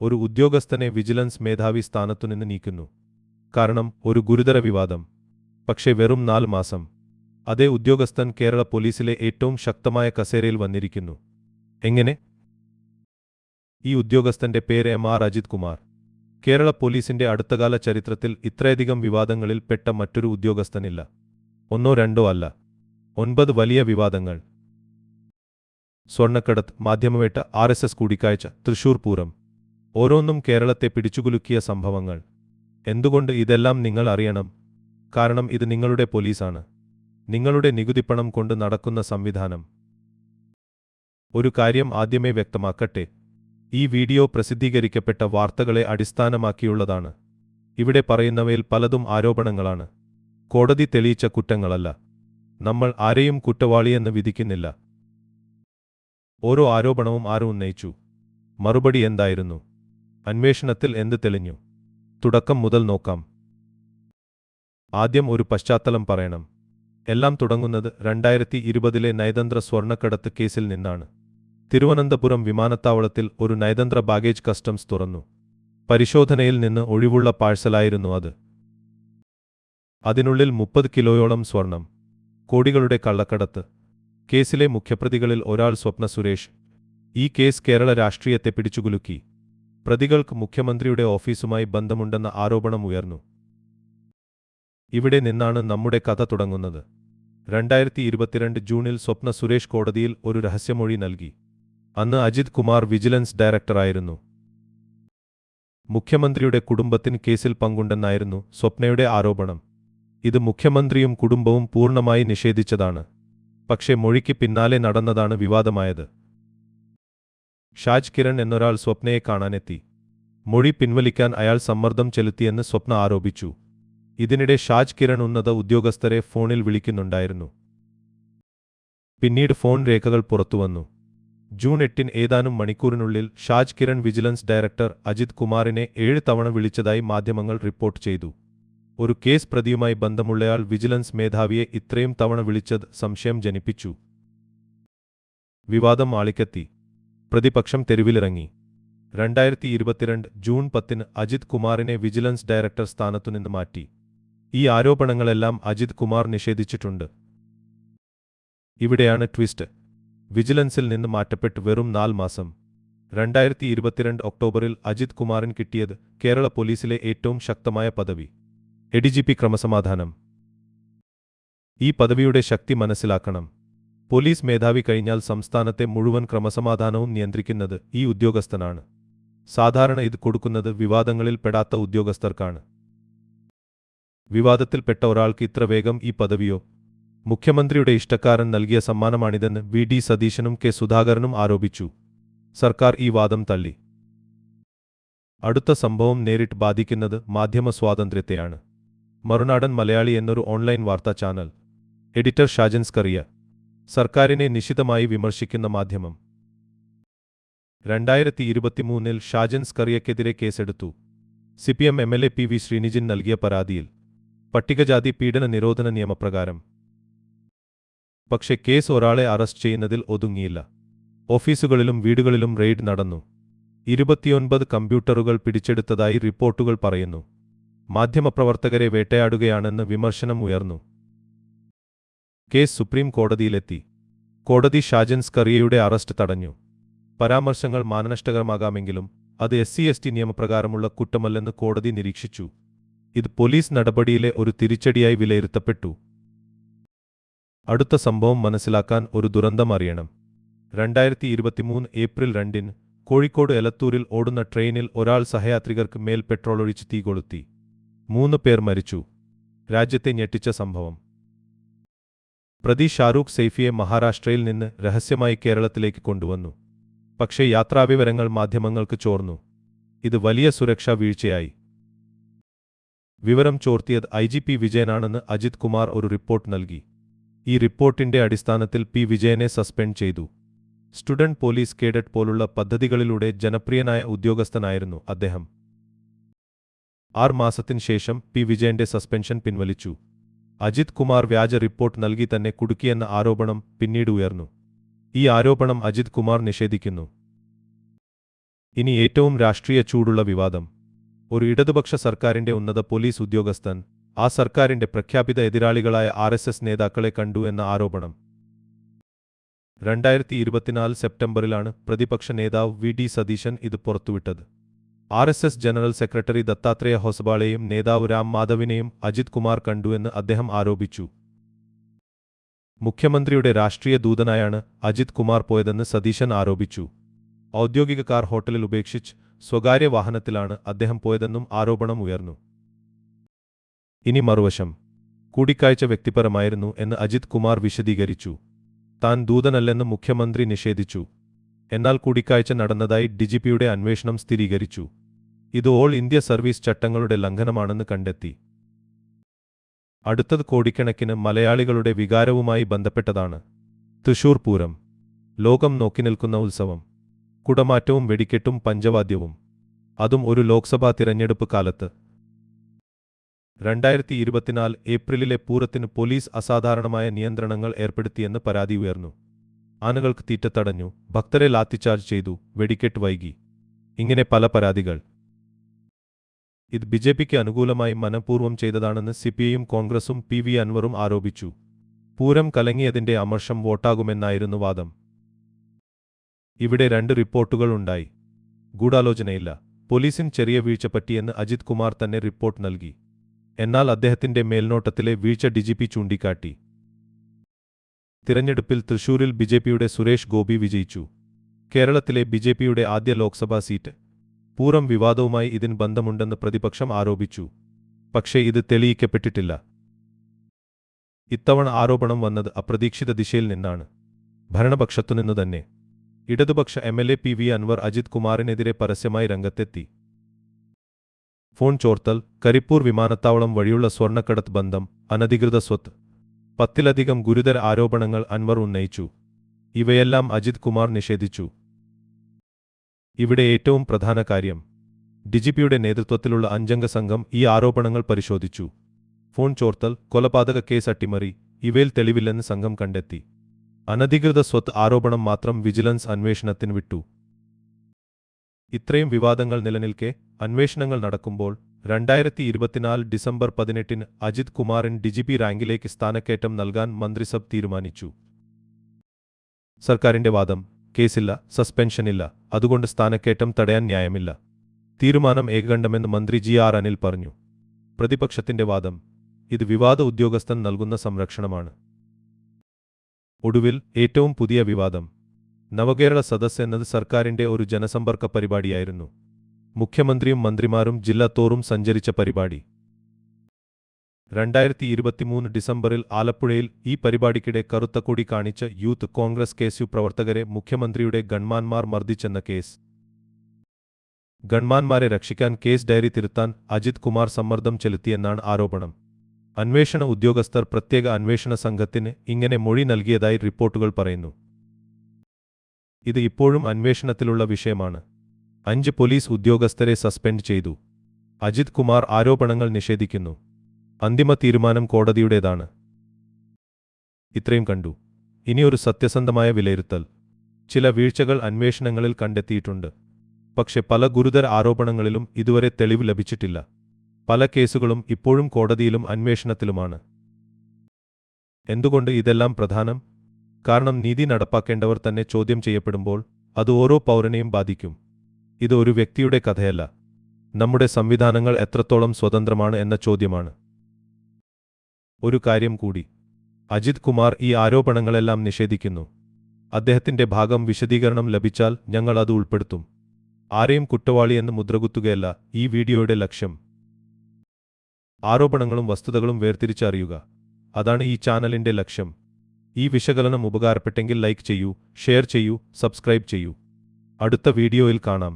ഒരു ഉദ്യോഗസ്ഥനെ വിജിലൻസ് മേധാവി സ്ഥാനത്തുനിന്ന് നീക്കുന്നു. കാരണം ഒരു ഗുരുതര വിവാദം. പക്ഷേ വെറും 4 മാസം. അതേ ഉദ്യോഗസ്ഥൻ കേരള പോലീസിലെ ഏറ്റവും ശക്തമായ കസേരയിൽ വന്നിരിക്കുന്നു. എങ്ങനെ? ഈ ഉദ്യോഗസ്ഥന്റെ പേര് M.R. അജിത് കുമാർ. കേരള പോലീസിന്റെ അടുത്തകാല ചരിത്രത്തിൽ ഇത്രയധികം വിവാദങ്ങളിൽ പെട്ട മറ്റൊരു ഉദ്യോഗസ്ഥനില്ല. ഒന്നോ രണ്ടോ അല്ല, 9 വലിയ വിവാദങ്ങൾ. സ്വർണ്ണക്കടത്ത്, മാധ്യമവേട്ട, RSS കൂടിക്കാഴ്ച, തൃശൂർ പൂരം. ഓരോന്നും കേരളത്തെ പിടിച്ചുകുലുക്കിയ സംഭവങ്ങൾ. എന്തുകൊണ്ട് ഇതെല്ലാം നിങ്ങൾ അറിയണം? കാരണം ഇത് നിങ്ങളുടെ പോലീസാണ്. നിങ്ങളുടെ നികുതിപ്പണം കൊണ്ട് നടക്കുന്ന സംവിധാനം. ഒരു കാര്യം ആദ്യമേ വ്യക്തമാക്കട്ടെ. ഈ വീഡിയോ പ്രസിദ്ധീകരിക്കപ്പെട്ട വാർത്തകളെ അടിസ്ഥാനമാക്കിയുള്ളതാണ്. ഇവിടെ പറയുന്നവയിൽ പലതും ആരോപണങ്ങളാണ്. കോടതി തെളിയിച്ച കുറ്റങ്ങളല്ല. നമ്മൾ ആരെയും കുറ്റവാളിയെന്ന് വിധിക്കുന്നില്ല. ഓരോ ആരോപണവും ആര് ഉന്നയിച്ചു? മറുപടി എന്തായിരുന്നു? അന്വേഷണത്തിൽ എന്ത് തെളിഞ്ഞു? തുടക്കം മുതൽ നോക്കാം. ആദ്യം ഒരു പശ്ചാത്തലം പറയണം. എല്ലാം തുടങ്ങുന്നത് 2020-ലെ നയതന്ത്ര സ്വർണ്ണക്കടത്ത് കേസിൽ നിന്നാണ്. തിരുവനന്തപുരം വിമാനത്താവളത്തിൽ ഒരു നയതന്ത്ര ബാഗേജ് കസ്റ്റംസ് തുറന്നു. പരിശോധനയിൽ നിന്ന് ഒഴിവുള്ള പാഴ്സലായിരുന്നു അത്. അതിനുള്ളിൽ 30 കിലോയോളം സ്വർണം. കോടികളുടെ കള്ളക്കടത്ത്. കേസിലെ മുഖ്യപ്രതികളിൽ ഒരാൾ സ്വപ്ന സുരേഷ്. ഈ കേസ് കേരള രാഷ്ട്രീയത്തെ പിടിച്ചുകുലുക്കി. പ്രതികൾക്ക് മുഖ്യമന്ത്രിയുടെ ഓഫീസുമായി ബന്ധമുണ്ടെന്ന ആരോപണം ഉയർന്നു. ഇവിടെ നിന്നാണ് നമ്മുടെ കഥ തുടങ്ങുന്നത്. 2022 ജൂണിൽ സ്വപ്ന സുരേഷ് കോടതിയിൽ ഒരു രഹസ്യമൊഴി നൽകി. അന്ന് അജിത് കുമാർ വിജിലൻസ് ഡയറക്ടറായിരുന്നു. മുഖ്യമന്ത്രിയുടെ കുടുംബത്തിന് കേസിൽ പങ്കുണ്ടെന്നായിരുന്നു സ്വപ്നയുടെ ആരോപണം. ഇത് മുഖ്യമന്ത്രിയും കുടുംബവും പൂർണ്ണമായി നിഷേധിച്ചതാണ്. പക്ഷേ മൊഴിക്ക് പിന്നാലെ നടന്നതാണ് വിവാദമായത്. ഷാജ് കിരൺ എന്നൊരാൾ സ്വപ്നയെ കാണാനെത്തി. മൊഴി പിൻവലിക്കാൻ അയാൾ സമ്മർദ്ദം ചെലുത്തിയെന്ന് സ്വപ്ന ആരോപിച്ചു. ഇതിനിടെ ഷാജ് കിരൺ ഉന്നത ഉദ്യോഗസ്ഥരെ ഫോണിൽ വിളിക്കുന്നുണ്ടായിരുന്നു. പിന്നീട് ഫോൺ രേഖകൾ പുറത്തുവന്നു. ജൂൺ 8 ഏതാനും മണിക്കൂറിനുള്ളിൽ ഷാജ് കിരൺ വിജിലൻസ് ഡയറക്ടർ അജിത് കുമാറിനെ 7 തവണ വിളിച്ചതായി മാധ്യമങ്ങൾ റിപ്പോർട്ട് ചെയ്തു. ഒരു കേസ് പ്രതിയുമായി ബന്ധമുള്ളയാൾ വിജിലൻസ് മേധാവിയെ ഇത്രയും തവണ വിളിച്ചത് സംശയം ജനിപ്പിച്ചു. വിവാദം ആളിക്കത്തി. പ്രതിപക്ഷം തെരുവിലിറങ്ങി. 2022 ജൂൺ 10 അജിത് കുമാറിനെ വിജിലൻസ് ഡയറക്ടർ സ്ഥാനത്തുനിന്ന് മാറ്റി. ഈ ആരോപണങ്ങളെല്ലാം അജിത് കുമാർ നിഷേധിച്ചിട്ടുണ്ട്. ഇവിടെയാണ് ട്വിസ്റ്റ്. വിജിലൻസിൽ നിന്ന് മാറ്റപ്പെട്ട് വെറും 4 മാസം. 2022 ഒക്ടോബറിൽ അജിത് കുമാറിന് കിട്ടിയത് കേരള പോലീസിലെ ഏറ്റവും ശക്തമായ പദവി, ADGP ക്രമസമാധാനം. ഈ പദവിയുടെ ശക്തി മനസ്സിലാക്കണം. പോലീസ് മേധാവി കഴിഞ്ഞാൽ സംസ്ഥാനത്തെ മുഴുവൻ ക്രമസമാധാനവും നിയന്ത്രിക്കുന്നത് ഈ ഉദ്യോഗസ്ഥനാണ്. സാധാരണ ഇത് കൊടുക്കുന്നത് വിവാദങ്ങളിൽ പെടാത്ത ഉദ്യോഗസ്ഥർക്കാണ്. വിവാദത്തിൽപ്പെട്ട ഒരാൾക്ക് ഇത്ര വേഗം ഈ പദവിയോ? മുഖ്യമന്ത്രിയുടെ ഇഷ്ടക്കാരൻ നൽകിയ സമ്മാനമാണിതെന്ന് VD സതീശനും K സുധാകരനും ആരോപിച്ചു. സർക്കാർ ഈ വാദം തള്ളി. അടുത്ത സംഭവം നേരിട്ട് ബാധിക്കുന്നത് മാധ്യമ സ്വാതന്ത്ര്യത്തെയാണ്. മറുനാടൻ മലയാളി എന്നൊരു ഓൺലൈൻ വാർത്താ ചാനൽ എഡിറ്റർ ഷാജൻ സ്കറിയ സർക്കാരിനെ നിശിതമായി വിമർശിക്കുന്ന മാധ്യമം. 2023 ഷാജൻ സ്കറിയക്കെതിരെ കേസെടുത്തു. CPM MLA PV ശ്രീനിജിൻ നൽകിയ പരാതിയിൽ പട്ടികജാതി പീഡന നിരോധന നിയമപ്രകാരം. പക്ഷേ കേസ് ഒരാളെ അറസ്റ്റ് ചെയ്യുന്നതിൽ ഒതുങ്ങിയില്ല. ഓഫീസുകളിലും വീടുകളിലും റെയ്ഡ് നടന്നു. 29 കമ്പ്യൂട്ടറുകൾ പിടിച്ചെടുത്തതായി റിപ്പോർട്ടുകൾ പറയുന്നു. മാധ്യമപ്രവർത്തകരെ വേട്ടയാടുകയാണെന്ന് വിമർശനം ഉയർന്നു. കേസ് സുപ്രീം കോടതിയിലെത്തി. കോടതി ഷാജൻ സ്കറിയയുടെ അറസ്റ്റ് തടഞ്ഞു. പരാമർശങ്ങൾ മാനനഷ്ടകരമാകാമെങ്കിലും അത് SC/ST നിയമപ്രകാരമുള്ള കുറ്റമല്ലെന്ന് കോടതി നിരീക്ഷിച്ചു. ഇത് പോലീസ് നടപടിയിലെ ഒരു തിരിച്ചടിയായി വിലയിരുത്തപ്പെട്ടു. അടുത്ത സംഭവം മനസ്സിലാക്കാൻ ഒരു ദുരന്തം അറിയണം. 2023 ഏപ്രിൽ 2 കോഴിക്കോട് എലത്തൂരിൽ ഓടുന്ന ട്രെയിനിൽ ഒരാൾ സഹയാത്രികർക്ക് മേൽ പെട്രോളൊഴിച്ച് തീ കൊളുത്തി. 3 പേർ മരിച്ചു. രാജ്യത്തെ ഞെട്ടിച്ച സംഭവം. പ്രതി ഷാരൂഖ് സൈഫിയെ മഹാരാഷ്ട്രയിൽ നിന്ന് രഹസ്യമായി കേരളത്തിലേക്ക് കൊണ്ടുവന്നു. പക്ഷേ യാത്രാവിവരങ്ങൾ മാധ്യമങ്ങൾക്ക് ചോർന്നു. ഇത് വലിയ സുരക്ഷാ വീഴ്ചയായി. വിവരം ചോർത്തിയത് IGP വിജയനാണെന്ന് അജിത് കുമാർ ഒരു റിപ്പോർട്ട് നൽകി. ഈ റിപ്പോർട്ടിന്റെ അടിസ്ഥാനത്തിൽ P വിജയനെ സസ്പെൻഡ് ചെയ്തു. സ്റ്റുഡന്റ് പോലീസ് കേഡറ്റ് പോലുള്ള പദ്ധതികളിലൂടെ ജനപ്രിയനായ ഉദ്യോഗസ്ഥനായിരുന്നു അദ്ദേഹം. 6 മാസത്തിനു ശേഷം P വിജയന്റെ സസ്പെൻഷൻ പിൻവലിച്ചു. അജിത് കുമാർ വ്യാജ റിപ്പോർട്ട് നൽകി തന്നെ കുടുക്കിയെന്ന ആരോപണം പിന്നീട് ഉയർന്നു. ഈ ആരോപണം അജിത് കുമാർ നിഷേധിക്കുന്നു. ഇനി ഏറ്റവും രാഷ്ട്രീയ ചൂടുള്ള വിവാദം. ഒരു ഇടതുപക്ഷ സർക്കാരിന്റെ ഉന്നത പോലീസ് ഉദ്യോഗസ്ഥൻ ആ സർക്കാരിന്റെ പ്രഖ്യാപിത എതിരാളികളായ RSS നേതാക്കളെ കണ്ടു എന്ന ആരോപണം. 2024 സെപ്റ്റംബറിലാണ് പ്രതിപക്ഷ നേതാവ് VD സതീശൻ ഇത് പുറത്തുവിട്ടത്. RSS ജനറൽ സെക്രട്ടറി ദത്താത്രേയ ഹൊസബാളെയും നേതാവ് രാം മാധവിനെയും അജിത് കുമാർ കണ്ടുവെന്ന് അദ്ദേഹം ആരോപിച്ചു. മുഖ്യമന്ത്രിയുടെ രാഷ്ട്രീയ ദൂതനായാണ് അജിത് കുമാർ പോയതെന്ന് സതീശൻ ആരോപിച്ചു. ഔദ്യോഗിക കാർ ഹോട്ടലിൽ ഉപേക്ഷിച്ച് സ്വകാര്യ വാഹനത്തിലാണ് അദ്ദേഹം പോയതെന്നും ആരോപണം ഉയർന്നു. ഇനി മറുവശം. കൂടിക്കാഴ്ച വ്യക്തിപരമായിരുന്നു എന്ന് അജിത് കുമാർ വിശദീകരിച്ചു. താൻ ദൂതനല്ലെന്ന് മുഖ്യമന്ത്രി നിഷേധിച്ചു. എന്നാൽ കൂടിക്കാഴ്ച നടന്നതായി DGPയുടെ അന്വേഷണം സ്ഥിരീകരിച്ചു. ഇത് ഓൾ ഇന്ത്യ സർവീസ് ചട്ടങ്ങളുടെ ലംഘനമാണെന്ന് കണ്ടെത്തി. അടുത്തത് കോടിക്കണക്കിന് മലയാളികളുടെ വികാരവുമായി ബന്ധപ്പെട്ടതാണ്. തൃശൂർ പൂരം. ലോകം നോക്കിനിൽക്കുന്ന ഉത്സവം. കുടമാറ്റവും വെടിക്കെട്ടും പഞ്ചവാദ്യവും. അതും ഒരു ലോക്സഭാ തിരഞ്ഞെടുപ്പ് കാലത്ത്. 2024 ഏപ്രിലിലെ പൂരത്തിന് പോലീസ് അസാധാരണമായ നിയന്ത്രണങ്ങൾ ഏർപ്പെടുത്തിയെന്ന് പരാതി ഉയർന്നു. ആനകൾക്ക് തീറ്റ തടഞ്ഞു, ഭക്തരെ ലാത്തിച്ചാർജ് ചെയ്തു, വെടിക്കെട്ട് വൈകി. ഇങ്ങനെ പല പരാതികൾ. ഇത് BJPക്ക് അനുകൂലമായി മനഃപൂർവ്വം ചെയ്തതാണെന്ന് CPIയും കോൺഗ്രസും PV അൻവറും ആരോപിച്ചു. പൂരം കലങ്ങിയതിന്റെ അമർഷം വോട്ടാകുമെന്നായിരുന്നു വാദം. ഇവിടെ 2 റിപ്പോർട്ടുകൾ ഉണ്ടായി. ഗൂഢാലോചനയില്ല, പോലീസിന് ചെറിയ വീഴ്ച പറ്റിയെന്ന് അജിത് കുമാർ തന്നെ റിപ്പോർട്ട് നൽകി. എന്നാൽ അദ്ദേഹത്തിന്റെ മേൽനോട്ടത്തിലെ വീഴ്ച DGP ചൂണ്ടിക്കാട്ടി. തിരഞ്ഞെടുപ്പിൽ തൃശൂരിൽ BJPയുടെ സുരേഷ് ഗോപി വിജയിച്ചു. കേരളത്തിലെ BJPയുടെ ആദ്യ ലോക്സഭാ സീറ്റ്. പൂരം വിവാദവുമായി ഇതിന് ബന്ധമുണ്ടെന്ന് പ്രതിപക്ഷം ആരോപിച്ചു. പക്ഷേ ഇത് തെളിയിക്കപ്പെട്ടിട്ടില്ല. ഇത്തവണ ആരോപണം വന്നത് അപ്രതീക്ഷിത ദിശയിൽ നിന്നാണ്. ഭരണപക്ഷത്തുനിന്നു തന്നെ. ഇടതുപക്ഷ MLA PV അൻവർ അജിത് കുമാറിനെതിരെ പരസ്യമായി രംഗത്തെത്തി. ഫോൺ ചോർത്തൽ, കരിപ്പൂർ വിമാനത്താവളം വഴിയുള്ള സ്വർണ്ണക്കടത്ത് ബന്ധം, അനധികൃത സ്വത്ത്, 10ലധികം ഗുരുതര ആരോപണങ്ങൾ അൻവർ ഉന്നയിച്ചു. ഇവയെല്ലാം അജിത് കുമാർ നിഷേധിച്ചു. ഇവിടെ ഏറ്റവും പ്രധാന കാര്യം, DGPയുടെ നേതൃത്വത്തിലുള്ള 5-അംഗ സംഘം ഈ ആരോപണങ്ങൾ പരിശോധിച്ചു. ഫോൺ ചോർത്തൽ, കൊലപാതക കേസ് അട്ടിമറി, ഇവയിൽ തെളിവില്ലെന്ന് സംഘം കണ്ടെത്തി. അനധികൃത സ്വത്ത് ആരോപണം മാത്രം വിജിലൻസ് അന്വേഷണത്തിന് വിട്ടു. ഇത്രയും വിവാദങ്ങൾ നിലനിൽക്കെ അന്വേഷണങ്ങൾ നടക്കുമ്പോൾ 2024 ഡിസംബർ 18 അജിത് കുമാറിന് DGP റാങ്കിലേക്ക് സ്ഥാനക്കയറ്റം നൽകാൻ മന്ത്രിസഭ തീരുമാനിച്ചു. സർക്കാരിന്റെ വാദം, കേസില്ല, സസ്പെൻഷനില്ല, അതുകൊണ്ട് സ്ഥാനക്കയറ്റം തടയാൻ ന്യായമില്ല. തീരുമാനം ഏകകണ്ഠമെന്ന് മന്ത്രി GR അനിൽ പറഞ്ഞു. പ്രതിപക്ഷത്തിന്റെ വാദം, ഇത് വിവാദ ഉദ്യോഗസ്ഥൻ നൽകുന്ന സംരക്ഷണമാണ്. ഒടുവിൽ ഏറ്റവും പുതിയ വിവാദം. നവകേരള സദസ് എന്നത് സർക്കാരിന്റെ ഒരു ജനസമ്പർക്ക പരിപാടിയായിരുന്നു. മുഖ്യമന്ത്രിയും മന്ത്രിമാരും ജില്ലാ തോറും സഞ്ചരിച്ച പരിപാടി. 2023 ഡിസംബറിൽ ആലപ്പുഴയിൽ ഈ പരിപാടിക്കിടെ കറുത്ത കൊടി കാണിച്ച യൂത്ത് കോൺഗ്രസ് KSU പ്രവർത്തകരെ മുഖ്യമന്ത്രിയുടെ ഗൺമാന്മാർ മർദ്ദിച്ചെന്ന കേസ്. ഗൺമാന്മാരെ രക്ഷിക്കാൻ കേസ് ഡയറി തിരുത്താൻ അജിത് കുമാർ സമ്മർദ്ദം ചെലുത്തിയെന്നാണ് ആരോപണം. അന്വേഷണ ഉദ്യോഗസ്ഥർ പ്രത്യേക അന്വേഷണ സംഘത്തിന് ഇങ്ങനെ മൊഴി നൽകിയതായി റിപ്പോർട്ടുകൾ പറയുന്നു. ഇത് ഇപ്പോഴും അന്വേഷണത്തിലുള്ള വിഷയമാണ്. 5 പോലീസ് ഉദ്യോഗസ്ഥരെ സസ്പെൻഡ് ചെയ്തു. അജിത് കുമാർ ആരോപണങ്ങൾ നിഷേധിക്കുന്നു. അന്തിമ തീരുമാനം കോടതിയുടേതാണ്. ഇത്രയും കണ്ടു. ഇനിയൊരു സത്യസന്ധമായ വിലയിരുത്തൽ. ചില വീഴ്ചകൾ അന്വേഷണങ്ങളിൽ കണ്ടെത്തിയിട്ടുണ്ട്. പക്ഷെ പല ഗുരുതര ആരോപണങ്ങളിലും ഇതുവരെ തെളിവ് ലഭിച്ചിട്ടില്ല. പല കേസുകളും ഇപ്പോഴും കോടതിയിലും അന്വേഷണത്തിലുമാണ്. എന്തുകൊണ്ട് ഇതെല്ലാം പ്രധാനം? കാരണം നീതി നടപ്പാക്കേണ്ടവർ തന്നെ ചോദ്യം ചെയ്യപ്പെടുമ്പോൾ അത് ഓരോ പൗരനെയും ബാധിക്കും. ഇത് ഒരു വ്യക്തിയുടെ കഥയല്ല. നമ്മുടെ സംവിധാനങ്ങൾ എത്രത്തോളം സ്വതന്ത്രമാണ് എന്ന ചോദ്യമാണ്. ഒരു കാര്യം കൂടി. അജിത് കുമാർ ഈ ആരോപണങ്ങളെല്ലാം നിഷേധിക്കുന്നു. അദ്ദേഹത്തിന്റെ ഭാഗം വിശദീകരണം ലഭിച്ചാൽ ഞങ്ങൾ അത് ഉൾപ്പെടുത്തും. ആരെയും കുറ്റവാളിയെന്ന് മുദ്രകുത്തുകയല്ല ഈ വീഡിയോയുടെ ലക്ഷ്യം. ആരോപണങ്ങളും വസ്തുതകളും വേർതിരിച്ചറിയുക. അതാണ് ഈ ചാനലിന്റെ ലക്ഷ്യം. ഈ വിശകലനം ഉപകാരപ്പെട്ടെങ്കിൽ ലൈക്ക് ചെയ്യൂ, ഷെയർ ചെയ്യൂ, സബ്സ്ക്രൈബ് ചെയ്യൂ. അടുത്ത വീഡിയോയിൽ കാണാം.